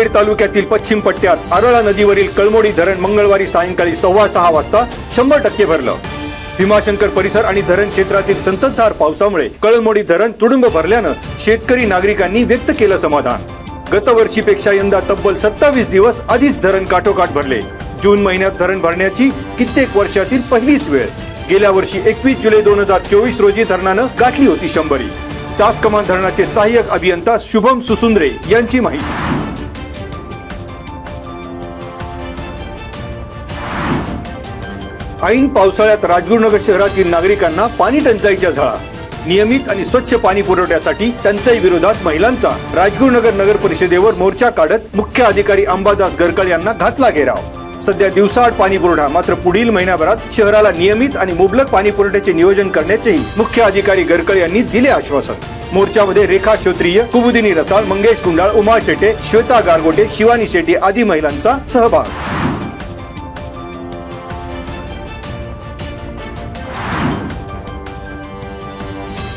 खेड तालुक्यातील पश्चिम पट्ट्यात आरळा नदीवरील कळमोडी धरण मंगळवारी सायंकाळी 6:15 वाजता 100% भरलं। भीमाशंकर परिसर आणि धरण क्षेत्रातील संततधार पावसामुळे कळमोडी धरण तुडुंब भरल्यानं शेतकरी नागरिकांनी व्यक्त केलं समाधान। गतवर्षीपेक्षा यंदा तब्बल 27 दिवस आधीच धरण काठोकाठ भरले। जून महिन्यात धरण भरण्याची कित्येक वर्षातील पहिलीच वेळ। गेल्या वर्षी 21 जुलै 2024 रोजी धरणानं गाठली होती 100. चासकमान धरणाचे सहाय्यक अभियंता शुभम सुसुंद्रे यांची माहिती। ऐन पावसाळ्यात राजगुरुनगर शहरातील नागरिकांना पाणी टंचाईच्या झळा। नियमित आणि स्वच्छ पाणी पुरवठ्यासाठी टंचाई विरोधात महिलांचा राजगुरुनगर नगर परिषदेवर मोर्चा काढत मुख्य अधिकारी अंबादास गरकळ यांना घातला घेराव। सध्या दिवसाआड पाणी पुरवठा, मात्र पुढील महिन्याभरात शहराला नियमित आणि मुबलक पाणी पुरवठ्याचे नियोजन करण्याचेही मुख्य अधिकारी गरकळ यांनी दिले आश्वासन। मोर्चामध्ये रेखा क्षत्रिय, कुमुदिनी रसाळ, मंगेश कुंडाळ, उमा शेटे, श्वेता गारगोटे, शिवानी शेट्टी आदी महिलांचा सहभाग।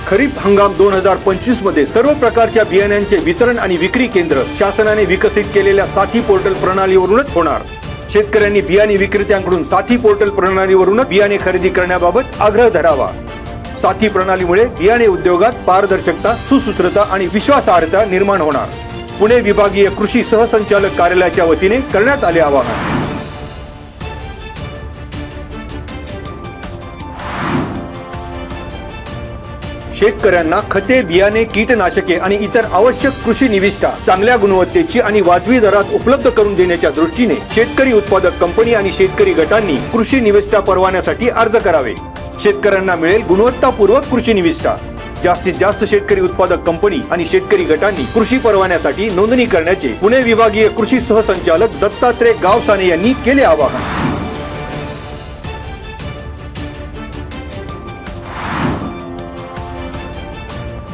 खरीप हंगाम 2025 मध्ये सर्व प्रकारच्या बियाण्यांचे वितरण आणि विक्री केंद्र शासनाने विकसित केलेल्या साथी पोर्टल प्रणालीवरूनच होणार। शेतकऱ्यांनी बियाणे विक्रेत्यांकडून साथी पोर्टल प्रणालीवरूनच बियाणे खरेदी करण्याबाबत आग्रह धरावा। साथी प्रणालीमुळे बियाणे उद्योगात पारदर्शकता, सुसूत्रता आणि विश्वासार्हता निर्माण होणार। पुणे विभागीय कृषी सहसंचालक कार्यालयाच्या वतीने करण्यात आले आवाहन। शेतकऱ्यांना खते, बियाणे, कीटनाशके आणि इतर आवश्यक कृषी निविष्ठा चांगल्या गुणवत्तेची आणि वाजवी दरात उपलब्ध करून देण्याच्या दृष्टीने शेतकरी उत्पादक कंपनी आणि शेतकरी गटांनी कृषी निविष्ठा परवान्यासाठी अर्ज करावे। शेतकऱ्यांना मिळेल गुणवत्तापूर्वक कृषी निविष्ठा। जास्तीत जास्त शेतकरी उत्पादक कंपनी आणि शेतकरी गटांनी कृषी परवान्यासाठी नोंदणी करण्याचे पुणे विभागीय कृषी सहसंचालक दत्तात्रय गावसाने यांनी केले आवाहन।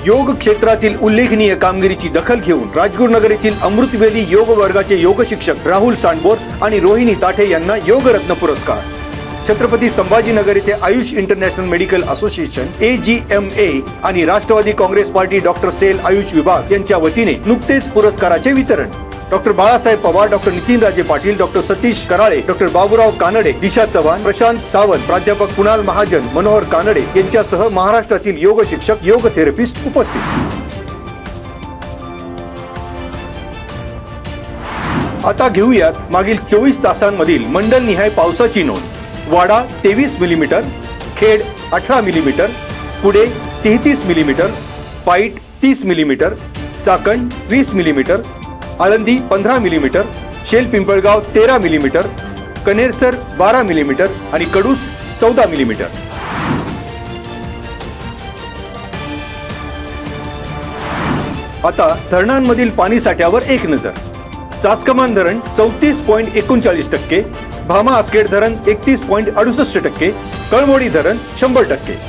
योग क्षेत्रातील उल्लेखनीय कामगिरीची दखल घेऊन राजगुरुनगर येथील अमृतवेली योग वर्गाचे योग शिक्षक राहुल सांडबोर आणि रोहिणी ताठे यांना योग रत्न पुरस्कार। छत्रपती संभाजीनगर येथे AYUSH international medical association AGMA आणि Rashtrawadi Congress Party doctor cell AYUSH विभाग यांच्या वतीने नुकतेच पुरस्काराचे वितरण। Doctor Balasaheb Pawar, doctor Nitinraje Patil, doctor Satish Karale, doctor Baburao Kanade, Disha Chavan, Prashant Sawant, प्राध्यापक कुणाल महाजन, मनोहर कानडे यांच्यासह महाराष्ट्रातील योग शिक्षक, योग थेरपिस्ट उपस्थित। आता घेऊयात मागील 24 तासांमधील मंडलनिहाय पावसाची नोंद। Wada 23 millimetre, Khed 18 millimetre, Pune 33 millimetre, Paith 30 millimetre, Chakan 20 millimetre, Alandi 15 millimetre, Shel Pimpalgaon 13 millimetre, Kanersar 12 millimetre आणि कडूस 14 मिलीमीटर। आता धरणांमधील पाणी साठ्यावर एक नजर। चासकमान धरण 34.39%, भामा आसखेड धरण 31.68%, कळमोडी धरण 100%।